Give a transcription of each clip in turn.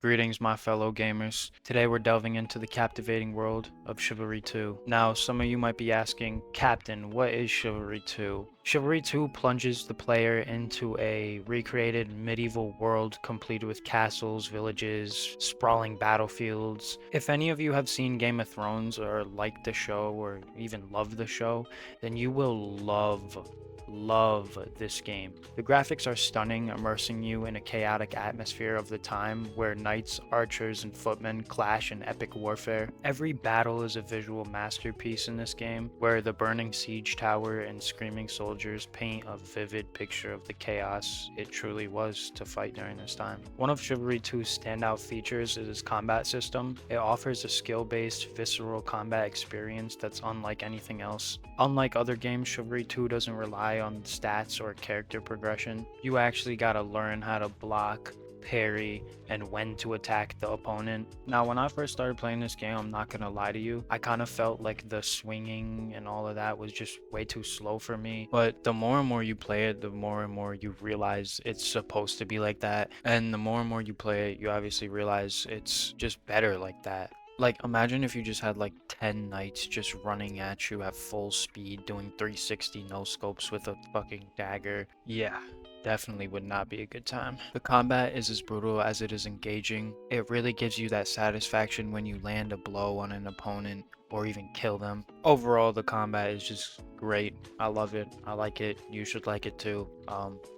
Greetings, my fellow gamers. Today we're delving into the captivating world of Chivalry 2. Now, some of you might be asking, Captain, what is Chivalry 2? Chivalry 2 plunges the player into a recreated medieval world complete with castles, villages, sprawling battlefields. If any of you have seen Game of Thrones or liked the show or even loved the show, then you will love this game. The graphics are stunning, immersing you in a chaotic atmosphere of the time where knights, archers, and footmen clash in epic warfare. Every battle is a visual masterpiece in this game, where the burning siege tower and screaming soldiers paint a vivid picture of the chaos it truly was to fight during this time. One of Chivalry 2's standout features is its combat system. It offers a skill-based, visceral combat experience that's unlike anything else. Unlike other games, Chivalry 2 doesn't rely on stats or character progression. You actually gotta learn how to block, parry, and when to attack the opponent. Now, when I first started playing this game, I'm not gonna lie to you, I kind of felt like the swinging and all of that was just way too slow for me. But the more and more you play it, the more and more you realize it's supposed to be like that. And the more and more you play it, you obviously realize it's just better like that. Like, imagine if you just had like 10 knights just running at you at full speed, doing 360 no scopes with a fucking dagger. Yeah, definitely would not be a good time. The combat is as brutal as it is engaging. It really gives you that satisfaction when you land a blow on an opponent or even kill them. Overall, the combat is just great. I love it. I like it. You should like it too.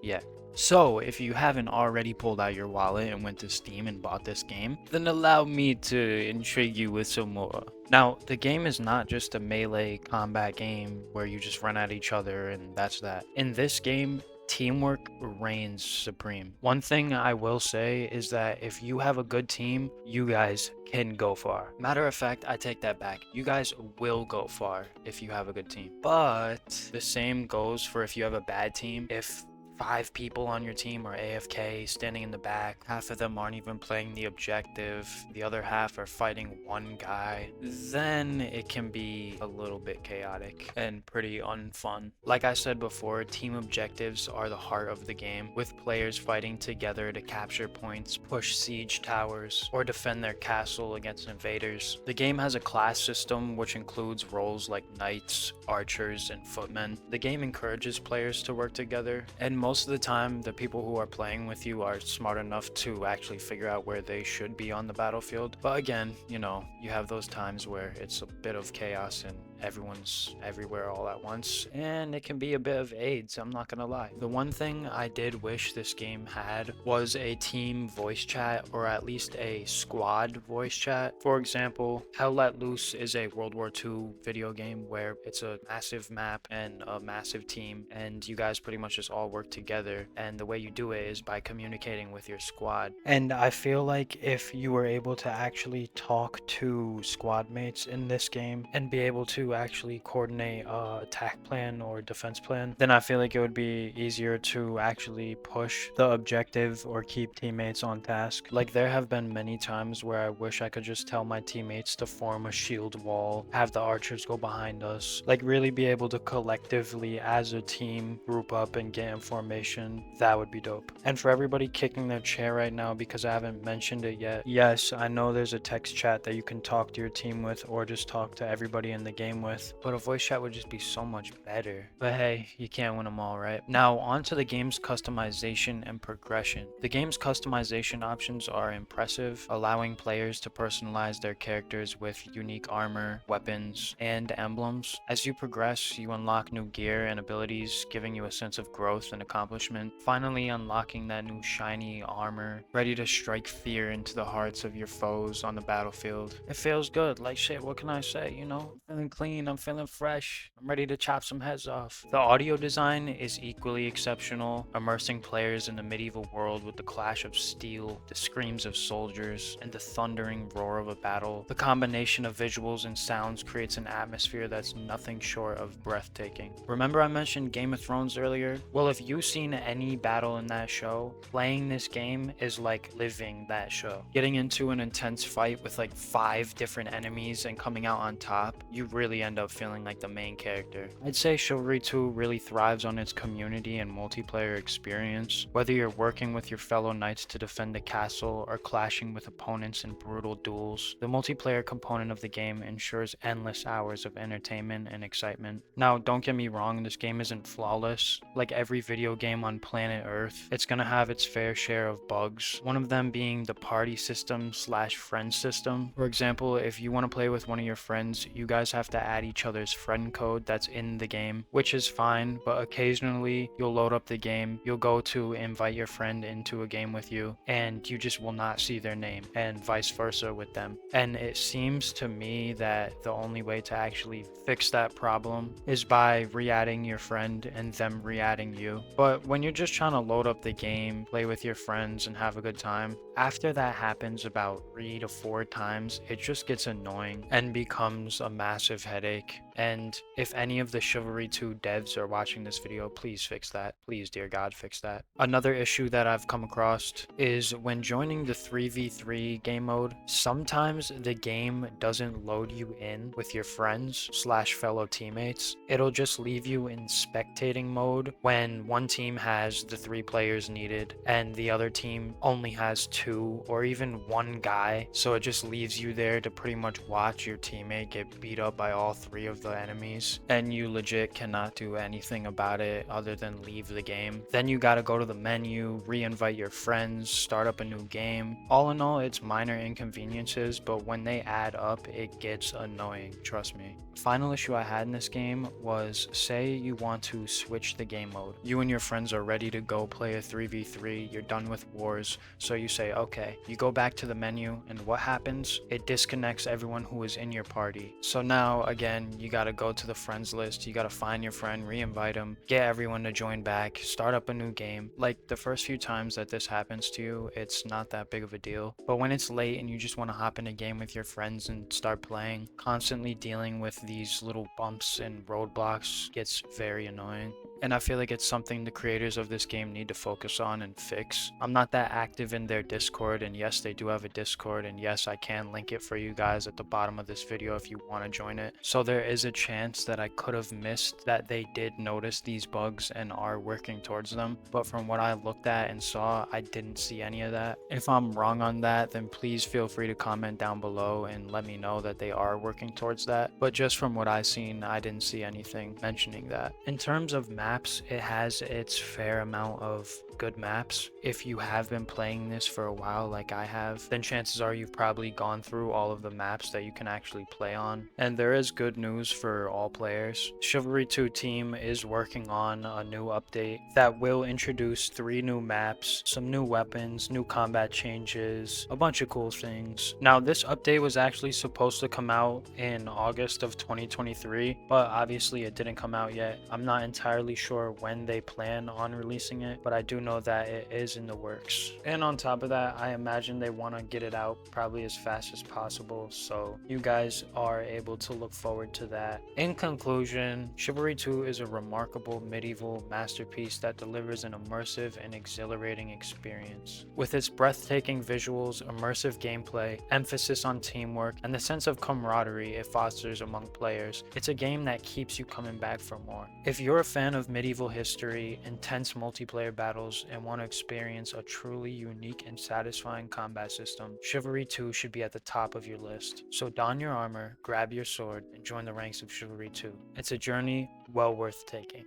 Yeah. So, if you haven't already pulled out your wallet and went to Steam and bought this game, then allow me to intrigue you with some more. Now, the game is not just a melee combat game where you just run at each other and that's that. In this game, teamwork reigns supreme. One thing I will say is that if you have a good team, you guys can go far. Matter of fact, I take that back. You guys will go far if you have a good team. But the same goes for if you have a bad team. If 5 people on your team are AFK, standing in the back, half of them aren't even playing the objective, the other half are fighting one guy, then it can be a little bit chaotic and pretty unfun. Like I said before, team objectives are the heart of the game, with players fighting together to capture points, push siege towers, or defend their castle against invaders. The game has a class system which includes roles like knights, archers, and footmen. The game encourages players to work together, and most of the time, the people who are playing with you are smart enough to actually figure out where they should be on the battlefield. But again, you know, you have those times where it's a bit of chaos and everyone's everywhere all at once, and it can be a bit of AIDS, I'm not gonna lie. The one thing I did wish this game had was a team voice chat, or at least a squad voice chat. For example, Hell Let Loose is a World War II video game where it's a massive map and a massive team, and you guys pretty much just all work together, and the way you do it is by communicating with your squad. And I feel like if you were able to actually talk to squad mates in this game and be able to actually coordinate a attack plan or defense plan, then I feel like it would be easier to actually push the objective or keep teammates on task. Like, there have been many times where I wish I could just tell my teammates to form a shield wall, have the archers go behind us, like really be able to collectively as a team group up and get in formation. That would be dope. And for everybody kicking their chair right now because I haven't mentioned it yet, yes, I know there's a text chat that you can talk to your team with or just talk to everybody in the game with, but a voice chat would just be so much better. But hey, you can't win them all, right? Now, on to the game's customization and progression. The game's customization options are impressive, allowing players to personalize their characters with unique armor, weapons, and emblems. As you progress, you unlock new gear and abilities, giving you a sense of growth and accomplishment. Finally, unlocking that new shiny armor, ready to strike fear into the hearts of your foes on the battlefield. It feels good, like shit, what can I say, you know? Feeling clean, I'm feeling fresh, I'm ready to chop some heads off. The audio design is equally exceptional, immersing players in the medieval world with the clash of steel, the screams of soldiers, and the thundering roar of a battle. The combination of visuals and sounds creates an atmosphere that's nothing short of breathtaking. Remember I mentioned Game of Thrones earlier? Well, if you've seen any battle in that show, playing this game is like living that show. Getting into an intense fight with like 5 different enemies and coming out on top, you really really end up feeling like the main character. I'd say Chivalry 2 really thrives on its community and multiplayer experience. Whether you're working with your fellow knights to defend the castle or clashing with opponents in brutal duels, the multiplayer component of the game ensures endless hours of entertainment and excitement. Now, don't get me wrong, this game isn't flawless. Like every video game on planet Earth, it's gonna have its fair share of bugs, one of them being the party system slash friend system. For example, if you want to play with one of your friends, you guys have to add each other's friend code that's in the game, which is fine, but occasionally you'll load up the game, you'll go to invite your friend into a game with you, and you just will not see their name, and vice versa with them. And it seems to me that the only way to actually fix that problem is by re-adding your friend and them re-adding you. But when you're just trying to load up the game, play with your friends, and have a good time, after that happens about 3 to 4 times, it just gets annoying and becomes a massive headache. And if any of the Chivalry 2 devs are watching this video, please fix that. Please, dear God, fix that. Another issue that I've come across is when joining the 3v3 game mode, sometimes the game doesn't load you in with your friends slash fellow teammates. It'll just leave you in spectating mode when one team has the 3 players needed and the other team only has 2 or even 1 guy. So it just leaves you there to pretty much watch your teammate get beat up by all 3 of the enemies, and you legit cannot do anything about it other than leave the game. Then you gotta go to the menu, re-invite your friends, start up a new game. All in all, it's minor inconveniences, but when they add up, it gets annoying, trust me. Final issue I had in this game was, say you want to switch the game mode. You and your friends are ready to go play a 3v3, you're done with wars, so you say okay. You go back to the menu, and what happens? It disconnects everyone who is in your party. So now, again, you gotta go to the friends list, you gotta find your friend, re-invite them, get everyone to join back, start up a new game. Like, the first few times that this happens to you, it's not that big of a deal. But when it's late and you just want to hop in a game with your friends and start playing, constantly dealing with these little bumps and roadblocks gets very annoying. And I feel like it's something the creators of this game need to focus on and fix. I'm not that active in their Discord, and yes, they do have a Discord, and yes, I can link it for you guys at the bottom of this video if you want to join it. So there is a chance that I could have missed that they did notice these bugs and are working towards them, but from what I looked at and saw, I didn't see any of that. If I'm wrong on that, then please feel free to comment down below and let me know that they are working towards that. But just from what I've seen, I didn't see anything mentioning that. In terms of maps, it has its fair amount of good maps. If you have been playing this for a while like I have, then chances are you've probably gone through all of the maps that you can actually play on. And there is good news for all players. Chivalry 2 team is working on a new update that will introduce 3 new maps, some new weapons, new combat changes, a bunch of cool things. Now, this update was actually supposed to come out in August of 2023, but obviously it didn't come out yet. I'm not entirely sure when they plan on releasing it, but I do know that it is in the works. And on top of that, I imagine they want to get it out probably as fast as possible, so you guys are able to look forward to that. In conclusion, Chivalry 2 is a remarkable medieval masterpiece that delivers an immersive and exhilarating experience. With its breathtaking visuals, immersive gameplay, emphasis on teamwork, and the sense of camaraderie it fosters among players, it's a game that keeps you coming back for more. If you're a fan of medieval history, intense multiplayer battles, and want to experience a truly unique and satisfying combat system, Chivalry 2 should be at the top of your list. So don your armor, grab your sword, and join the ranks of Chivalry 2. It's a journey well worth taking.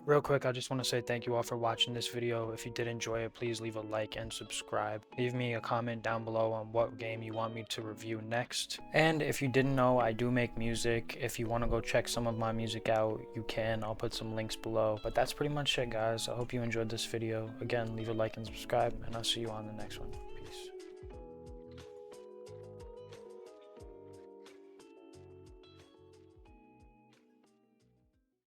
Real quick, I just want to say thank you all for watching this video. If you did enjoy it, please leave a like and subscribe. Leave me a comment down below on what game you want me to review next. And if you didn't know, I do make music. If you want to go check some of my music out, you can. I'll put some links below. But that's pretty much it, guys. I hope you enjoyed this video. Again, leave a like and subscribe, and I'll see you on the next one.